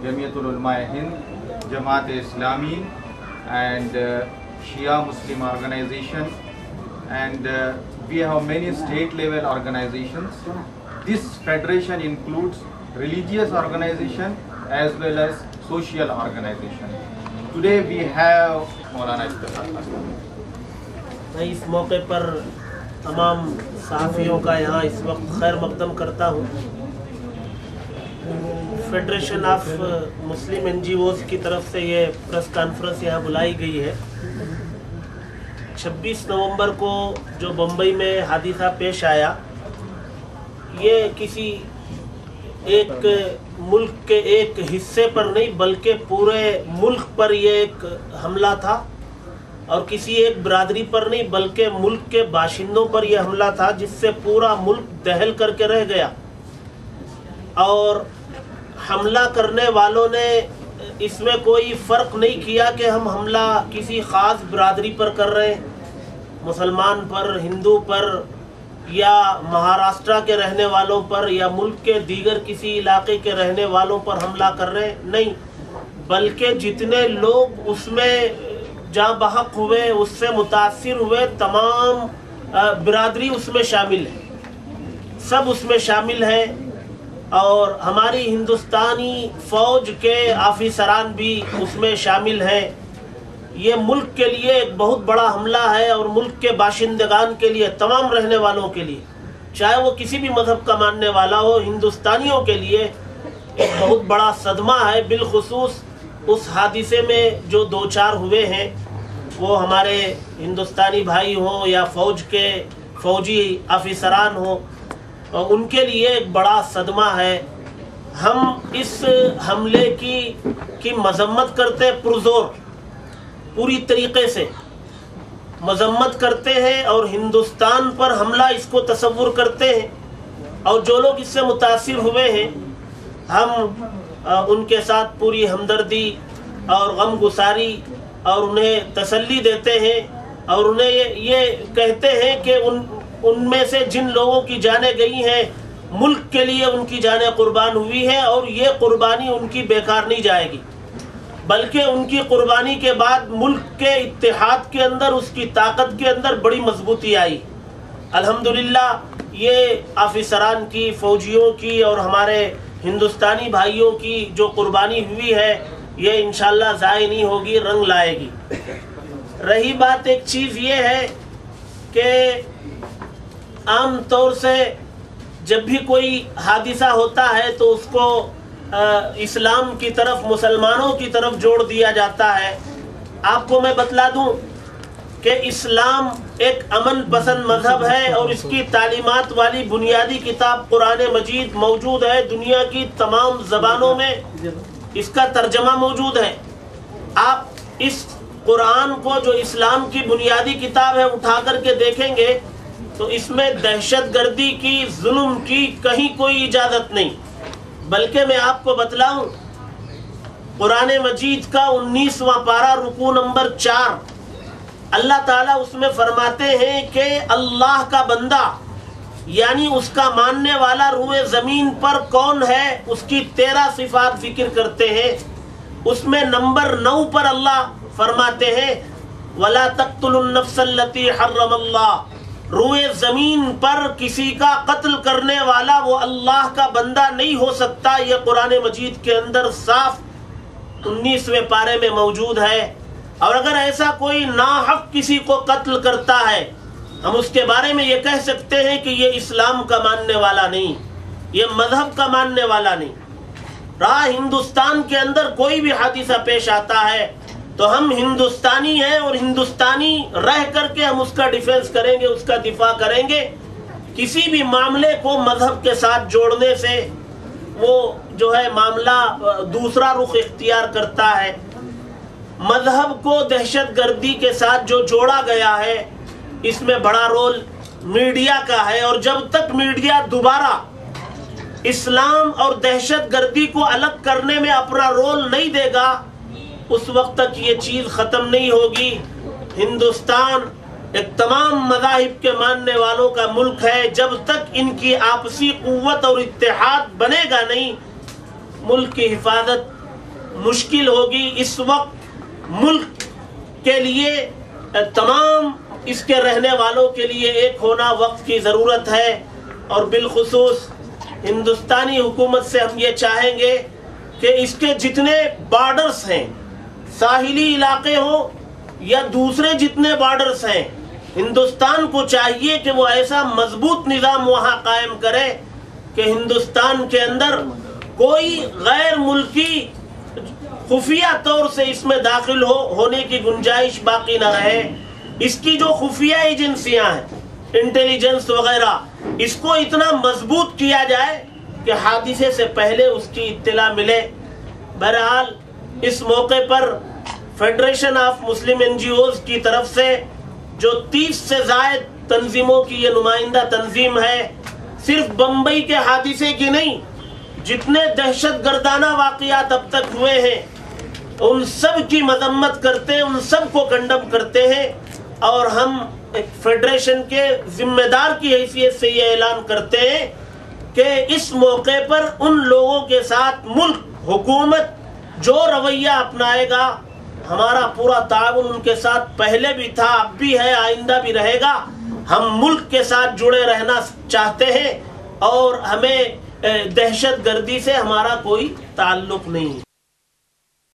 Jamiatul Ulama Hind, Jamaat-e-Islami, and Shia Muslim organization, and we have many state level organizations. This federation includes religious organization as well as social organization. Today we have Maulana Iftihar. میں اس موقع پر تمام صحافیوں کا یہاں اس وقت خیر مقدم کرتا ہوں. Federation of Muslim N G Os کی طرف سے یہ پریس کانفرنس یہاں بلائی گئی ہے. 26 نومبر کو جو بمبئی میں حادثہ پیش آیا، یہ کسی ایک ملک کے ایک حصے پر نہیں بلکہ پورے ملک پر یہ ایک حملہ تھا، اور کسی ایک برادری پر نہیں بلکہ ملک کے باشندوں پر یہ حملہ تھا، جس سے پورا ملک دہل کر کے رہ گیا. اور حملہ کرنے والوں نے اس میں کوئی فرق نہیں کیا کہ ہم حملہ کسی خاص برادری پر کر رہے ہیں، مسلمان پر، ہندو پر، یا مہاراشٹرا کے رہنے والوں پر، یا ملک کے دیگر کسی علاقے کے رہنے والوں پر حملہ کر رہے ہیں. نہیں، بلکہ جتنے لوگ اس میں جاں بحق ہوئے، اس سے متاثر ہوئے، تمام برادری اس میں شامل ہے، سب اس میں شامل ہیں. اور ہماری ہندوستانی فوج کے آفیسران بھی اس میں شامل ہیں. یہ ملک کے لیے ایک بہت بڑا حملہ ہے، اور ملک کے باشندگان کے لیے، تمام رہنے والوں کے لیے، چاہے وہ کسی بھی مذہب کا ماننے والا ہو، ہندوستانیوں کے لیے ایک بہت بڑا صدمہ ہے. بالخصوص اس حادثے میں جو دو چار ہوئے ہیں، وہ ہمارے ہندوستانی بھائی ہوں یا فوج کے فوجی آفیسران ہوں، ان کے لیے ایک بڑا صدمہ ہے. ہم اس حملے کی مذمت کرتے، پرزور پوری طریقے سے مذمت کرتے ہیں، اور ہندوستان پر حملہ اس کو تصور کرتے ہیں. اور جو لوگ اس سے متاثر ہوئے ہیں، ہم ان کے ساتھ پوری ہمدردی اور غم گساری اور انہیں تسلی دیتے ہیں، اور انہیں یہ کہتے ہیں کہ ان میں سے جن لوگوں کی جانیں گئی ہیں، ملک کے لیے ان کی جانیں قربان ہوئی ہیں، اور یہ قربانی ان کی بیکار نہیں جائے گی، بلکہ ان کی قربانی کے بعد ملک کے اتحاد کے اندر، اس کی طاقت کے اندر بڑی مضبوطی آئی. الحمدللہ یہ آفیسران کی، فوجیوں کی اور ہمارے ہندوستانی بھائیوں کی جو قربانی ہوئی ہے، یہ انشاءاللہ ضائع نہیں ہوگی، رنگ لائے گی. رہی بات، ایک چیز یہ ہے کہ عام طور سے جب بھی کوئی حادثہ ہوتا ہے تو اس کو اسلام کی طرف، مسلمانوں کی طرف جوڑ دیا جاتا ہے. آپ کو میں بتلا دوں کہ اسلام ایک امن پسند مذہب ہے، اور اس کی تعلیمات والی بنیادی کتاب قرآن مجید موجود ہے. دنیا کی تمام زبانوں میں اس کا ترجمہ موجود ہے. آپ اس قرآن کو، جو اسلام کی بنیادی کتاب ہے، اٹھا کر کے دیکھیں گے تو اس میں دہشت گردی کی، ظلم کی کہیں کوئی اجازت نہیں. بلکہ میں آپ کو بتلاؤں، قرآن مجید کا 19واں پارہ رکوع نمبر 4، اللہ تعالیٰ اس میں فرماتے ہیں کہ اللہ کا بندہ، یعنی اس کا ماننے والا روئے زمین پر کون ہے، اس کی 13 صفات ذکر کرتے ہیں. اس میں نمبر 9 پر اللہ فرماتے ہیں وَلَا تَقْتُلُوا النَّفْسَ الَّتِي حَرَّمَ اللَّهُ، روئے زمین پر کسی کا قتل کرنے والا وہ اللہ کا بندہ نہیں ہو سکتا. یہ قرآن مجید کے اندر صاف 19ویں پارے میں موجود ہے. اور اگر ایسا کوئی ناحق کسی کو قتل کرتا ہے، ہم اس کے بارے میں یہ کہہ سکتے ہیں کہ یہ اسلام کا ماننے والا نہیں، یہ مذہب کا ماننے والا نہیں. رہا ہندوستان کے اندر کوئی بھی حادثہ پیش آتا ہے تو ہم ہندوستانی ہیں، اور ہندوستانی رہ کر کے ہم اس کا ڈیفینس کریں گے، اس کا دفاع کریں گے. کسی بھی معاملے کو مذہب کے ساتھ جوڑنے سے وہ جو ہے معاملہ دوسرا رخ اختیار کرتا ہے. مذہب کو دہشت گردی کے ساتھ جو جوڑا گیا ہے، اس میں بڑا رول میڈیا کا ہے. اور جب تک میڈیا دوبارہ اسلام اور دہشت گردی کو الگ کرنے میں اپنا رول نہیں دے گا، اس وقت تک یہ چیز ختم نہیں ہوگی. ہندوستان ایک تمام مذاہب کے ماننے والوں کا ملک ہے. جب تک ان کی آپسی قوت اور اتحاد بنے گا نہیں، ملک کی حفاظت مشکل ہوگی. اس وقت ملک کے لیے تمام اس کے رہنے والوں کے لیے ایک ہونا وقت کی ضرورت ہے, اور بالخصوص ہندوستانی حکومت سے ہم یہ چاہیں گے کہ اس کے جتنے بارڈرز ہیں, ساحلی علاقے ہوں یا دوسرے جتنے بارڈرز ہیں, ہندوستان کو چاہیے کہ وہ ایسا مضبوط نظام وہاں قائم کرے کہ ہندوستان کے اندر کوئی غیر ملکی خفیہ طور سے اس میں داخل ہونے کی گنجائش باقی نہ رہے. اس کی جو خفیہ ایجنسیاں ہیں, انٹیلیجنس وغیرہ, اس کو اتنا مضبوط کیا جائے کہ حادثے سے پہلے اس کی اطلاع ملے. بہرحال اس موقع پر federation of Muslim N G Os کی طرف سے جو 30 سے زائد تنظیموں کی یہ نمائندہ تنظیم ہے, صرف بمبئی کے حادثے کی نہیں, جتنے دہشت گردانہ واقعات اب تک ہوئے ہیں ان سب کی مذمت کرتے ہیں, ان سب کو کنڈم کرتے ہیں, اور ہم ایک فیڈریشن کے ذمہ دار کی حیثیت سے یہ اعلان کرتے ہیں کہ اس موقع پر ان لوگوں کے ساتھ ملک, حکومت جو رویہ اپنائے گا, ہمارا پورا تعاون ان کے ساتھ پہلے بھی تھا, اب بھی ہے, آئندہ بھی رہے گا. ہم ملک کے ساتھ جڑے رہنا چاہتے ہیں اور ہمیں دہشت گردی سے ہمارا کوئی تعلق نہیں.